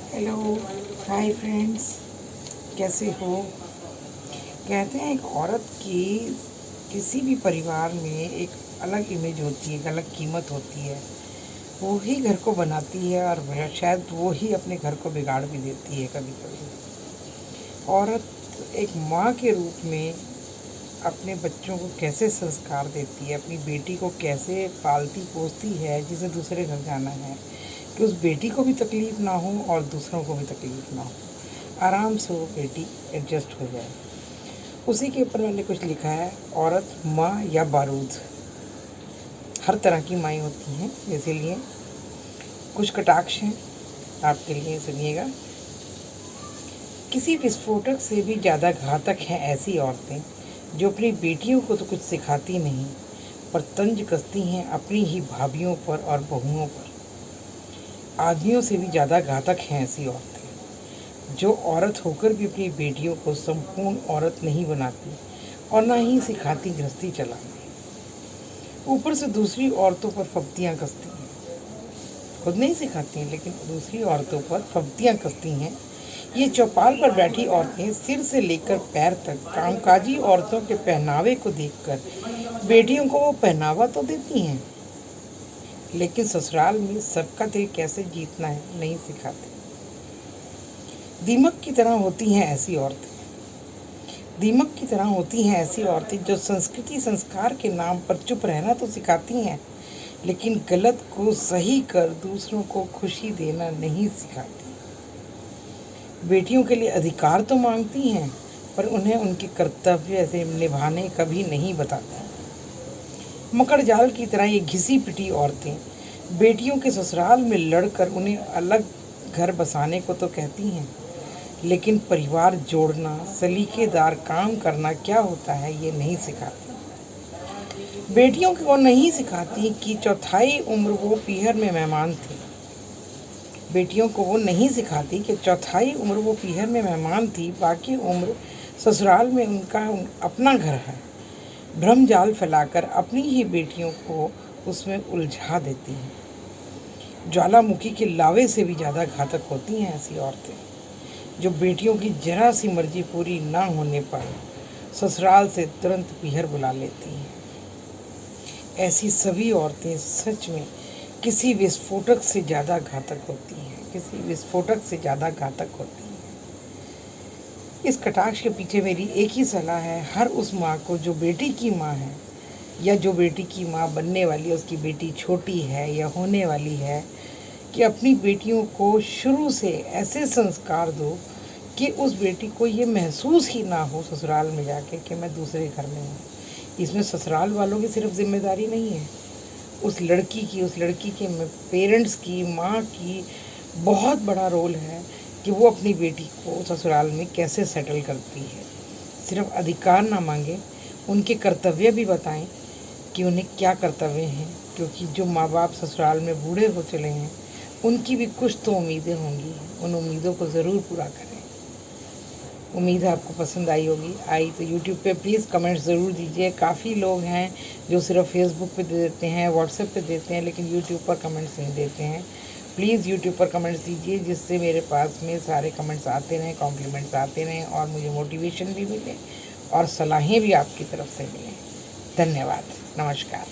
Hello, hi friends, कैसे हो। कहते हैं एक औरत की किसी भी परिवार में एक अलग इमेज होती है, एक अलग कीमत होती है। वो ही घर को बनाती है और शायद वो ही अपने घर को बिगाड़ भी देती है कभी कभी। औरत एक माँ के रूप में अपने बच्चों को कैसे संस्कार देती है, अपनी बेटी को कैसे पालती पोसती है, जिसे दूसरे घर जाना है, कि उस बेटी को भी तकलीफ़ ना हो और दूसरों को भी तकलीफ़ ना हो, आराम से वो बेटी एडजस्ट हो जाए। उसी के ऊपर मैंने कुछ लिखा है, औरत माँ या बारूद। हर तरह की माएँ होती हैं, इसीलिए कुछ कटाक्ष हैं आपके लिए, सुनिएगा। किसी विस्फोटक से भी ज़्यादा घातक हैं ऐसी औरतें जो अपनी बेटियों को तो कुछ सिखाती नहीं, पर तंज कसती हैं अपनी ही भाभियों पर और बहुओं पर। आदमियों से भी ज़्यादा घातक हैं ऐसी औरतें जो औरत होकर भी अपनी बेटियों को संपूर्ण औरत नहीं बनाती और ना ही सिखाती गृहस्थी चलाना। ऊपर से दूसरी औरतों पर फब्तियाँ कसती हैं, खुद नहीं सिखाती हैं लेकिन दूसरी औरतों पर फब्तियाँ कसती हैं। ये चौपाल पर बैठी औरतें सिर से लेकर पैर तक कामकाजी औरतों के पहनावे को देखकर बेटियों को वो पहनावा तो देती हैं, लेकिन ससुराल में सबका दिल कैसे जीतना है नहीं सिखाती। दीमक की तरह होती हैं ऐसी औरतें, दीमक की तरह होती हैं ऐसी औरतें जो संस्कृति संस्कार के नाम पर चुप रहना तो सिखाती हैं, लेकिन गलत को सही कर दूसरों को खुशी देना नहीं सिखाती। बेटियों के लिए अधिकार तो मांगती हैं, पर उन्हें उनके कर्तव्य से निभाने कभी नहीं बताती। मकड़ जाल की तरह ये घिसी पिटी औरतें बेटियों के ससुराल में लड़कर उन्हें अलग घर बसाने को तो कहती हैं, लेकिन परिवार जोड़ना, सलीकेदार काम करना क्या होता है ये नहीं सिखाती। बेटियों को नहीं सिखाती कि चौथाई उम्र वो पीहर में मेहमान थी। बेटियों को वो नहीं सिखाती कि चौथाई उम्र वो पीहर में मेहमान थी, बाकी उम्र ससुराल में उनका अपना घर है। भ्रम जाल फैलाकर अपनी ही बेटियों को उसमें उलझा देती हैं। ज्वालामुखी के लावे से भी ज़्यादा घातक होती हैं ऐसी औरतें जो बेटियों की जरा सी मर्जी पूरी ना होने पर ससुराल से तुरंत पीहर बुला लेती हैं। ऐसी सभी औरतें सच में किसी विस्फोटक से ज़्यादा घातक होती हैं, किसी विस्फोटक से ज़्यादा घातक होती हैं। इस कटाक्ष के पीछे मेरी एक ही सलाह है, हर उस माँ को जो बेटी की माँ है या जो बेटी की माँ बनने वाली है, उसकी बेटी छोटी है या होने वाली है, कि अपनी बेटियों को शुरू से ऐसे संस्कार दो कि उस बेटी को ये महसूस ही ना हो ससुराल में जाके कि मैं दूसरे घर में हूँ। इसमें ससुराल वालों की सिर्फ जिम्मेदारी नहीं है, उस लड़की की, उस लड़की के पेरेंट्स की, माँ की बहुत बड़ा रोल है कि वो अपनी बेटी को ससुराल में कैसे सेटल करती है। सिर्फ अधिकार ना मांगे, उनके कर्तव्य भी बताएं कि उन्हें क्या कर्तव्य हैं, क्योंकि जो माँ बाप ससुराल में बूढ़े हो चले हैं उनकी भी कुछ तो उम्मीदें होंगी, उन उम्मीदों को ज़रूर पूरा करें। उम्मीद है आपको पसंद आई होगी। आई तो यूट्यूब पे प्लीज़ कमेंट्स ज़रूर दीजिए। काफ़ी लोग हैं जो सिर्फ फेसबुक पे दे देते हैं, व्हाट्सएप पे देते हैं, लेकिन यूट्यूब पर कमेंट्स नहीं देते हैं। प्लीज़ यूट्यूब पर कमेंट्स दीजिए, जिससे मेरे पास में सारे कमेंट्स आते रहें, कॉम्प्लीमेंट्स आते रहें और मुझे मोटिवेशन भी मिले और सलाहें भी आपकी तरफ से मिलें। धन्यवाद, नमस्कार।